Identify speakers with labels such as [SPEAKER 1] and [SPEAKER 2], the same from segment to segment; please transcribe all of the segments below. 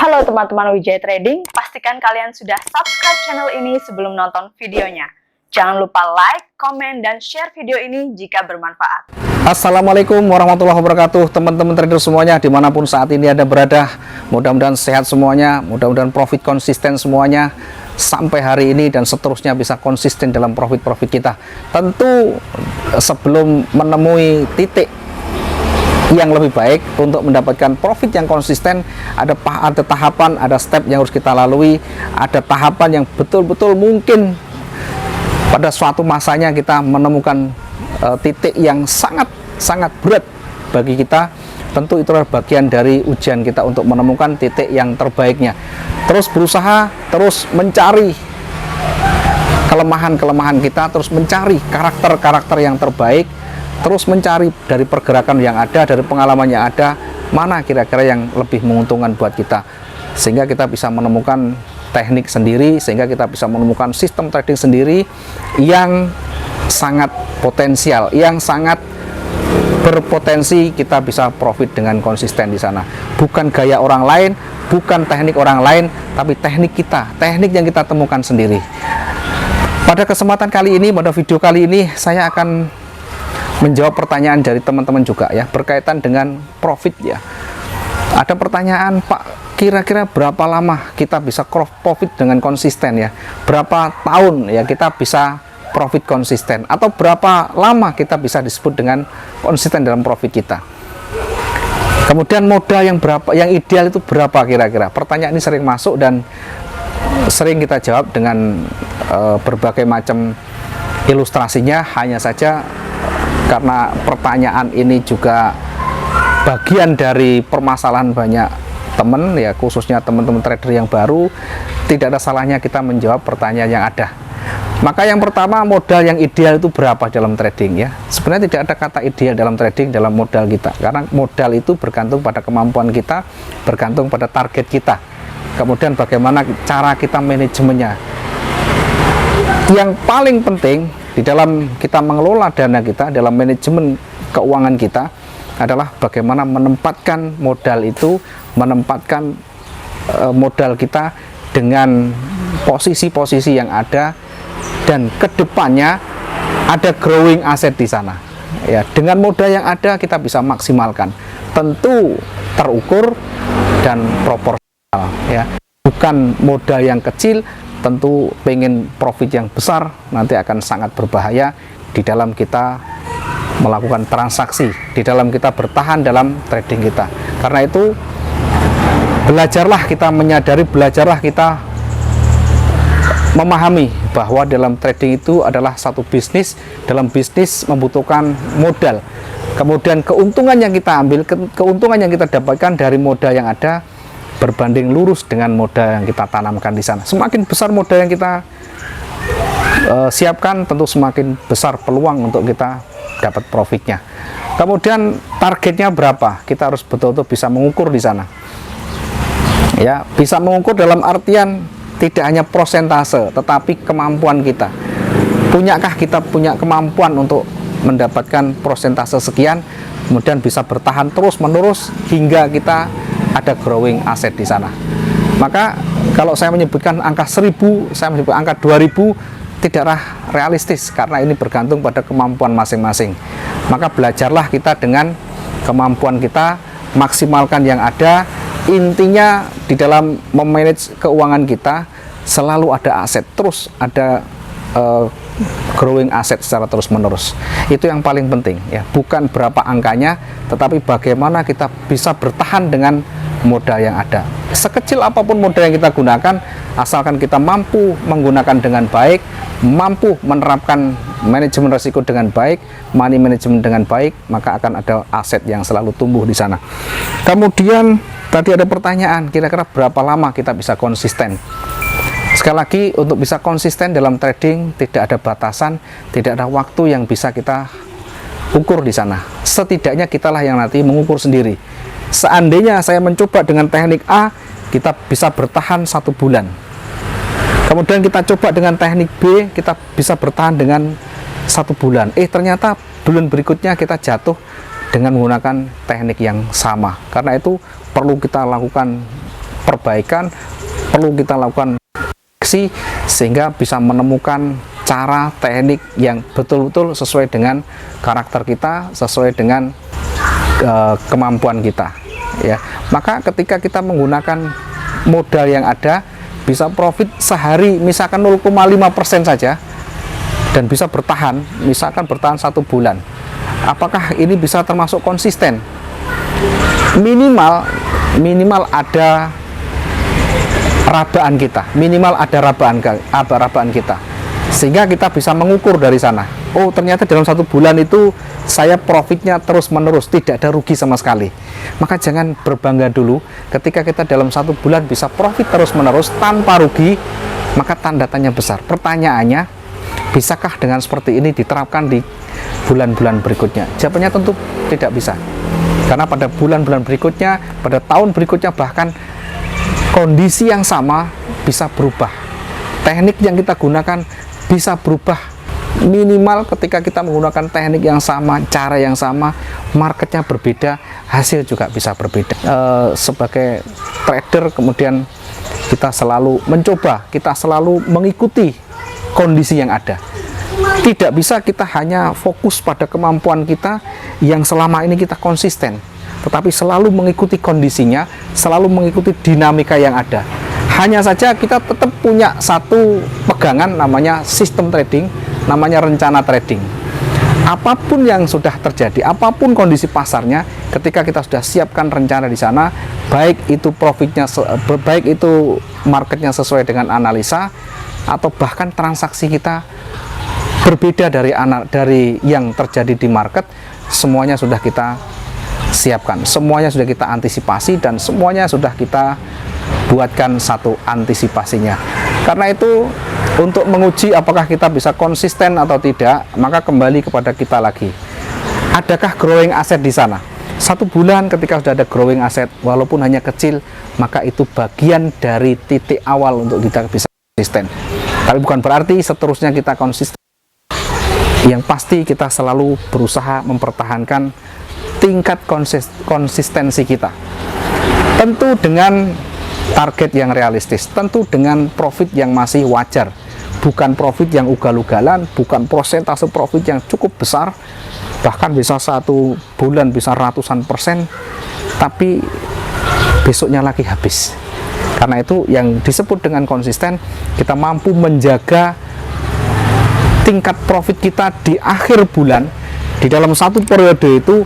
[SPEAKER 1] Halo teman-teman Wijaya Trading, pastikan kalian sudah subscribe channel ini sebelum nonton videonya. Jangan lupa like, komen, dan share video ini jika bermanfaat.
[SPEAKER 2] Assalamualaikum warahmatullahi wabarakatuh, teman-teman trader semuanya dimanapun saat ini Anda berada. Mudah-mudahan sehat semuanya, mudah-mudahan profit konsisten semuanya sampai hari ini dan seterusnya bisa konsisten dalam profit-profit kita. Tentu sebelum menemui titik yang lebih baik untuk mendapatkan profit yang konsisten, ada tahapan, ada step yang harus kita lalui, ada tahapan yang betul-betul mungkin pada suatu masanya kita menemukan titik yang sangat berat bagi kita. Tentu itu adalah bagian dari ujian kita untuk menemukan titik yang terbaiknya. Terus berusaha, terus mencari kelemahan-kelemahan kita, terus mencari karakter-karakter yang terbaik, terus mencari dari pergerakan yang ada, dari pengalaman yang ada, mana kira-kira yang lebih menguntungkan buat kita, sehingga kita bisa menemukan teknik sendiri, sehingga kita bisa menemukan sistem trading sendiri yang sangat potensial, yang sangat berpotensi kita bisa profit dengan konsisten di sana. Bukan gaya orang lain, bukan teknik orang lain, tapi teknik kita, teknik yang kita temukan sendiri. Pada kesempatan kali ini, pada video kali ini, saya akan menjawab pertanyaan dari teman-teman juga ya, berkaitan dengan profit ya. Ada pertanyaan, Pak, kira-kira berapa lama kita bisa profit dengan konsisten ya? Berapa tahun ya kita bisa profit konsisten? Atau berapa lama kita bisa disebut dengan konsisten dalam profit kita? Kemudian modal yang berapa, yang ideal itu berapa kira-kira? Pertanyaan ini sering masuk dan sering kita jawab dengan berbagai macam ilustrasinya. Hanya saja karena pertanyaan ini juga bagian dari permasalahan banyak teman ya, khususnya teman-teman trader yang baru, tidak ada salahnya kita menjawab pertanyaan yang ada. Maka yang pertama, modal yang ideal itu berapa dalam trading ya? Sebenarnya tidak ada kata ideal dalam trading dalam modal kita, karena modal itu bergantung pada kemampuan kita, bergantung pada target kita, kemudian bagaimana cara kita manajemennya. Yang paling penting di dalam kita mengelola dana kita, dalam manajemen keuangan kita, adalah bagaimana menempatkan modal itu, menempatkan modal kita dengan posisi-posisi yang ada, dan kedepannya ada growing asset di sana. Ya, dengan modal yang ada kita bisa maksimalkan, tentu terukur dan proporsional. Ya, bukan modal yang kecil. Tentu pengen profit yang besar nanti akan sangat berbahaya di dalam kita melakukan transaksi, di dalam kita bertahan dalam trading kita. Karena itu belajarlah kita menyadari, belajarlah kita memahami bahwa dalam trading itu adalah satu bisnis. Dalam bisnis membutuhkan modal, kemudian keuntungan yang kita ambil, keuntungan yang kita dapatkan dari modal yang ada berbanding lurus dengan modal yang kita tanamkan di sana. Semakin besar modal yang kita siapkan, tentu semakin besar peluang untuk kita dapat profitnya. Kemudian targetnya berapa? Kita harus betul-betul bisa mengukur di sana. Ya, bisa mengukur dalam artian tidak hanya prosentase, tetapi kemampuan kita. Punyakah kita punya kemampuan untuk mendapatkan prosentase sekian, kemudian bisa bertahan terus-menerus hingga kita ada growing aset di sana. Maka kalau saya menyebutkan angka 1000, saya menyebut angka 2000, tidaklah realistis, karena ini bergantung pada kemampuan masing-masing. Maka belajarlah kita dengan kemampuan kita, maksimalkan yang ada. Intinya di dalam memanage keuangan kita selalu ada aset, terus ada growing aset secara terus-menerus. Itu yang paling penting ya, bukan berapa angkanya, tetapi bagaimana kita bisa bertahan dengan modal yang ada. Sekecil apapun modal yang kita gunakan, asalkan kita mampu menggunakan dengan baik, mampu menerapkan manajemen risiko dengan baik, money management dengan baik, maka akan ada aset yang selalu tumbuh di sana. Kemudian tadi ada pertanyaan, kira-kira berapa lama kita bisa konsisten? Sekali lagi, untuk bisa konsisten dalam trading tidak ada batasan, tidak ada waktu yang bisa kita ukur di sana. Setidaknya kitalah yang nanti mengukur sendiri. Seandainya saya mencoba dengan teknik A, kita bisa bertahan 1 bulan. Kemudian kita coba dengan teknik B, kita bisa bertahan dengan 1 bulan. Ternyata bulan berikutnya kita jatuh dengan menggunakan teknik yang sama. Karena itu perlu kita lakukan perbaikan, perlu kita lakukan koreksi sehingga bisa menemukan cara teknik yang betul-betul sesuai dengan karakter kita, sesuai dengan kemampuan kita, ya. Maka ketika kita menggunakan modal yang ada, bisa profit sehari misalkan 0,5% saja dan bisa bertahan, misalkan bertahan 1 bulan. Apakah ini bisa termasuk konsisten? Minimal ada rabaan kita, rabaan kita, sehingga kita bisa mengukur dari sana. Oh, ternyata dalam 1 bulan itu saya profitnya terus menerus, tidak ada rugi sama sekali. Maka jangan berbangga dulu ketika kita dalam 1 bulan bisa profit terus menerus tanpa rugi, maka tanda tanya besar. Pertanyaannya, bisakah dengan seperti ini diterapkan di bulan-bulan berikutnya? Jawabannya tentu tidak bisa, karena pada bulan-bulan berikutnya, pada tahun berikutnya, bahkan kondisi yang sama bisa berubah, teknik yang kita gunakan bisa berubah. Minimal ketika kita menggunakan teknik yang sama, cara yang sama, marketnya berbeda, hasil juga bisa berbeda. Sebagai trader, kemudian kita selalu mencoba, kita selalu mengikuti kondisi yang ada. Tidak bisa kita hanya fokus pada kemampuan kita yang selama ini kita konsisten, tetapi selalu mengikuti kondisinya, selalu mengikuti dinamika yang ada. Hanya saja kita tetap punya satu pegangan, namanya sistem trading, namanya rencana trading. Apapun yang sudah terjadi, apapun kondisi pasarnya, ketika kita sudah siapkan rencana di sana, baik itu profitnya, baik itu marketnya sesuai dengan analisa, atau bahkan transaksi kita berbeda dari yang terjadi di market, semuanya sudah kita siapkan, semuanya sudah kita antisipasi, dan semuanya sudah kita buatkan satu antisipasinya. Karena itu, untuk menguji apakah kita bisa konsisten atau tidak, maka kembali kepada kita lagi. Adakah growing asset di sana? 1 bulan ketika sudah ada growing asset, walaupun hanya kecil, maka itu bagian dari titik awal untuk kita bisa konsisten. Tapi bukan berarti seterusnya kita konsisten. Yang pasti kita selalu berusaha mempertahankan tingkat konsistensi kita. Tentu dengan target yang realistis, tentu dengan profit yang masih wajar, bukan profit yang ugal-ugalan, bukan persentase profit yang cukup besar, bahkan bisa 1 bulan bisa ratusan persen, tapi besoknya lagi habis. Karena itu yang disebut dengan konsisten, kita mampu menjaga tingkat profit kita di akhir bulan, di dalam satu periode itu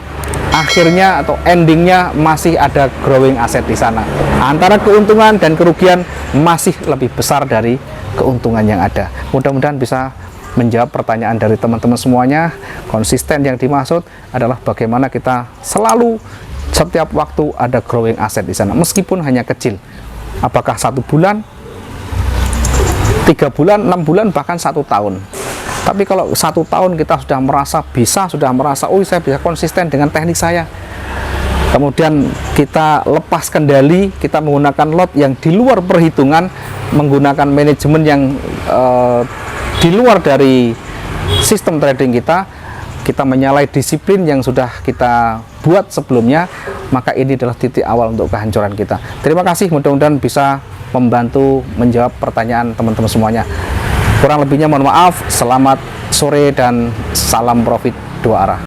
[SPEAKER 2] akhirnya atau endingnya masih ada growing asset di sana. Antara keuntungan dan kerugian masih lebih besar dari keuntungan yang ada. Mudah-mudahan bisa menjawab pertanyaan dari teman-teman semuanya. Konsisten yang dimaksud adalah bagaimana kita selalu setiap waktu ada growing asset di sana, meskipun hanya kecil. Apakah 1 bulan, 3 bulan, 6 bulan, bahkan 1 tahun. Tapi kalau 1 tahun kita sudah merasa, oh saya bisa konsisten dengan teknik saya. Kemudian kita lepas kendali, kita menggunakan lot yang di luar perhitungan, menggunakan manajemen yang di luar dari sistem trading kita menyalahi disiplin yang sudah kita buat sebelumnya, maka ini adalah titik awal untuk kehancuran kita. Terima kasih, mudah-mudahan bisa membantu menjawab pertanyaan teman-teman semuanya. Kurang lebihnya mohon maaf. Selamat sore dan salam profit 2 arah.